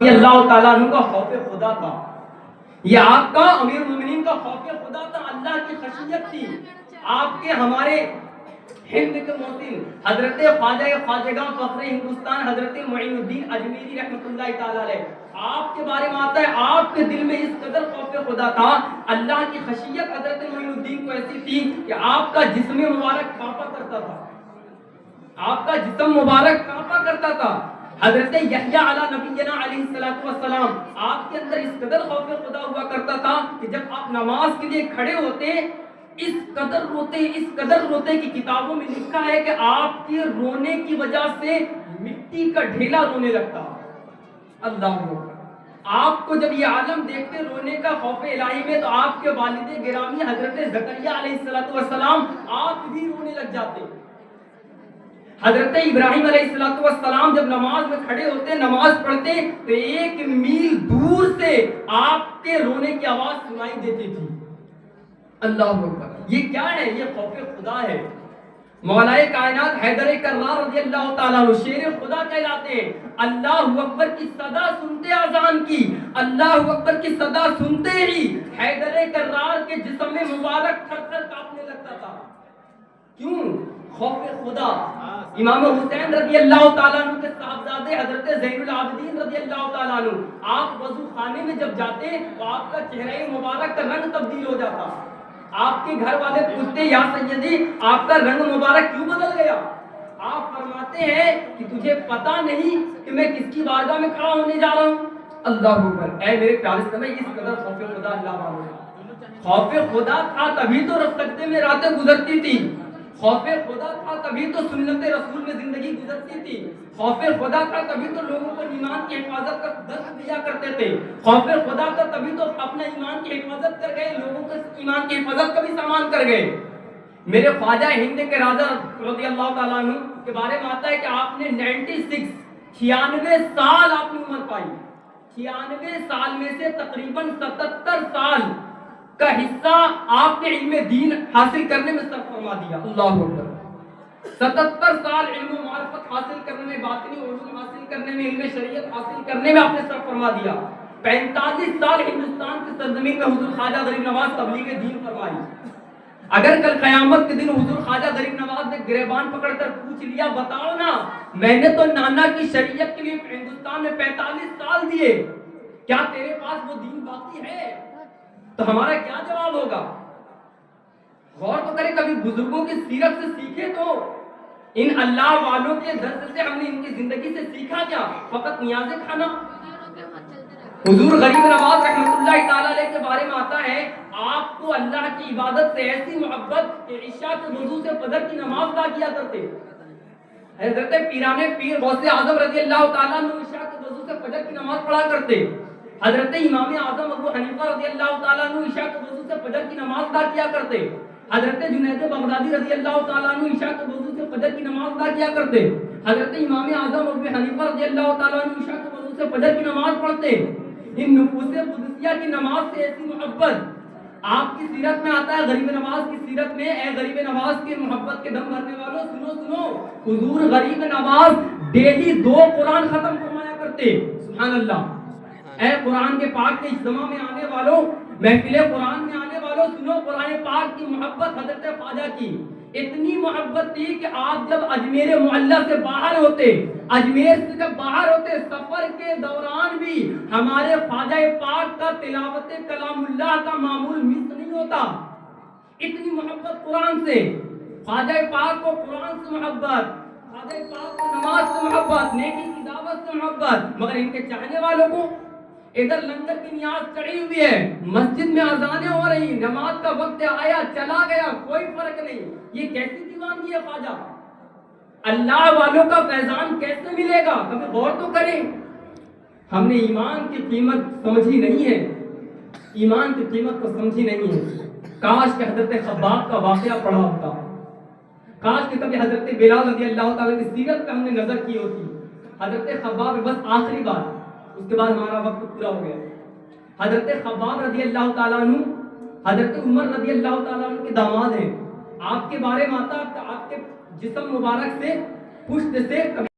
یہ اللہ تعالیٰ عنہ کا خوف خدا تھا، یہ آپ کا امیر المومنین کا خوف خدا تھا، اللہ کی خشیت تھی۔ آپ کے ہمارے ہند کے موسم حضرت خواجگاہ فخر ہندوستان حضرت معین الدین اجمیری رحمۃ اللہ تعالی علیہ، آپ کے بارے میں آتا ہے آپ کے دل میں اس قدر خوف خدا تھا، اللہ کی خشیت حضرت معین الدین کو ایسی تھی کہ آپ کا جسم مبارک کانپا کرتا تھا، آپ کا جسم مبارک کانپا کرتا تھا۔ حضرت یحییٰ علی نبینا علیہ الصلوۃ والسلام، آپ کے اندر اس قدر خوف خدا ہوا کرتا تھا کہ جب آپ نماز کے لیے کھڑے ہوتے اس قدر روتے کہ کتابوں میں لکھا ہے کہ آپ کے رونے کی وجہ سے مٹی کا ڈھیلا رونے لگتا۔ اللہ اکبر، آپ کو جب یہ عالم دیکھتے رونے کا خوف الہی میں، تو آپ کے والد گرامی حضرت زکریا علیہ الصلوۃ والسلام آپ بھی رونے لگ جاتے۔ حضرت ابراہیم علیہ الصلوۃ والسلام جب نماز میں کھڑے ہوتے نماز پڑھتے تو 1 میل دور سے آپ کے رونے کی آواز سنائی دیتی تھی۔ اللہ اکبر، یہ کیا ہے؟ یہ خوف خدا ہے۔ مولا کائنات حیدر کرار رضی اللہ تعالیٰ عنہ شیر خدا کہلاتے ہیں، اللہ اکبر کی صدا سنتے اذان کی، اللہ اکبر کی صدا سنتے ہی حیدر کرار کے جسم میں مبارک تھر تھر کانپنے لگتا تھا۔ کیوں؟ خوف خدا۔ امام حسین رضی اللہ تعالیٰ عنہ کے صاحبزادے حضرت زین العابدین رضی اللہ تعالیٰ عنہ، آپ وضو خانے میں جب جاتے تو آپ کا چہرہ مبارک کا رنگ تبدیل ہو جاتا، آپ کے گھر والے پوچھتے یا سیدی آپ کا رنگ مبارک کیوں بدل گیا؟ آپ فرماتے ہیں کہ تجھے پتا نہیں کہ میں کس کی بارگاہ میں کھڑا ہونے جا رہا ہوں؟ اللہ اکبر، اے میرے پیارے سامنے اس قدر خوف خدا اللہ والے، خوف خدا تھا تبھی تو سجدے میں راتیں گزرتی تھی، خوف خدا تھا تبھی تو سنت رسول میں زندگی گزرتی تھی، خوف خدا تھا تبھی تو لوگوں کو ایمان کی حفاظت کا درس دیا کرتے تھے، خوف خدا تھا تبھی تو اپنا ایمان کی حفاظت کر گئے، لوگوں کے ایمان کی حفاظت کا بھی سامان کر گئے۔ میرے خواجہ ہند کے راجہ رضی اللہ تعالیٰ عنہ کے بارے میں آتا ہے کہ آپ نے 96 سال آپ نے عمر پائی، 96 سال میں سے تقریباً 77 سال کا حصہ آپ نے علم دین حاصل کرنے میں صرف فرما دیا۔ اللہ اکبر، 77 سال علم و معرفت حاصل کرنے میں، باطنی علوم حاصل کرنے میں، علم شریعت حاصل کرنے میں آپ نے صرف فرما دیا۔ 45 سال ہندوستان کی سرزمین میں حضور خواجہ غریب نواز تبلیغ دین فرمائی۔ اگر کل قیامت کے دن حضور خواجہ غریب نواز نے گریبان پکڑ کر پوچھ لیا بتاؤ نا میں نے تو نانا کی شریعت کے لیے ہندوستان میں 45 سال دیے، کیا تیرے پاس وہ دین باقی ہے؟ تو ہمارا کیا جواب ہوگا؟ غور تو کریں، کبھی بزرگوں کی سیرت سے سیکھے تو ان اللہ والوں کے درس سے ہم نے ان کی زندگی سے سیکھا کیا؟ فقط نیازیں کھانا۔ حضور غریب نواز رحمۃ اللہ تعالی علیہ کے بارے میں آتا ہے آپ کو اللہ کی عبادت سے ایسی محبت کہ عشاء کے وضو سے فجر کی نماز ادا کیا کرتے۔ حضرت پیران پیر غوث اعظم رضی اللہ تعالیٰ عنہ عشاء کے وضو سے فجر کی نماز پڑھا کرتے۔ حضرت امام اعظم ابو حنیفہ رضی اللہ تعالیٰ عنہ عشاء کے وضو سے فجر کی نماز ادا کیا کرتے۔ حضرت جنید بغدادی رضی اللہ تعالیٰ عنہ عشاء کے وضو سے فجر کی نماز ادا کیا کرتے۔ حضرت امام اعظم ابو حنیفہ رضی اللہ تعالیٰ عنہ عشاء کے وضو سے فجر کی نماز پڑھتے۔ ان نفوس قدسیہ کی نماز سے ایسی محبت آپ کی سیرت میں آتا ہے، غریب نواز کی سیرت میں، اے غریب نواز کی محبت کے دم بھرنے والوں سنو سنو، حضور غریب نواز ڈیلی 2 قرآن ختم فرمایا کرتے۔ سبحان اللہ، اے قرآن کے پاک کے اجتماع میں آنے والوں، محفل قرآن میں آنے والوں سنو، قرآن پاک کی محبت حضرت خواجہ کی اتنی محبت تھی کہ آپ جب اجمیر معلیٰ سے باہر ہوتے، اجمیر سے جب باہر ہوتے، سفر کے دوران بھی ہمارے خواجہ پاک کا تلاوت کلام اللہ کا معمول مس نہیں ہوتا۔ اتنی محبت قرآن سے، خواجہ پاک کو قرآن سے محبت، خواجہ پاک کو نماز سے محبت، نیکی کی دعوت سے محبت، مگر ان کے چاہنے والوں کو ادھر لنگر کی نیاز چڑھی ہوئی ہے، مسجد میں اذانیں ہو رہی، نماز کا وقت آیا چلا گیا، کوئی فرق نہیں۔ یہ کیسی دیوانگی ہے خواجہ؟ اللہ والوں کا فیضان کیسے ملے گا؟ کبھی غور تو کریں۔ ہم نے ایمان کی قیمت سمجھی نہیں ہے، ایمان کی قیمت کو سمجھی نہیں ہے۔ کاش کہ حضرت خباب کا واقعہ پڑھا ہوتا، کاش کہ کبھی حضرت بلال رضی اللہ تعالیٰ کی سیرت پہ ہم نے نظر کی ہوتی۔ حضرت خباب، بس آخری بات، اس کے بعد ہمارا وقت پورا ہو گیا۔ حضرت خباب رضی اللہ تعالیٰ عنہ حضرت عمر رضی اللہ تعالیٰ عنہ کے داماد ہیں۔ آپ کے بارے میں آتا آپ کے جسم مبارک سے پشت سے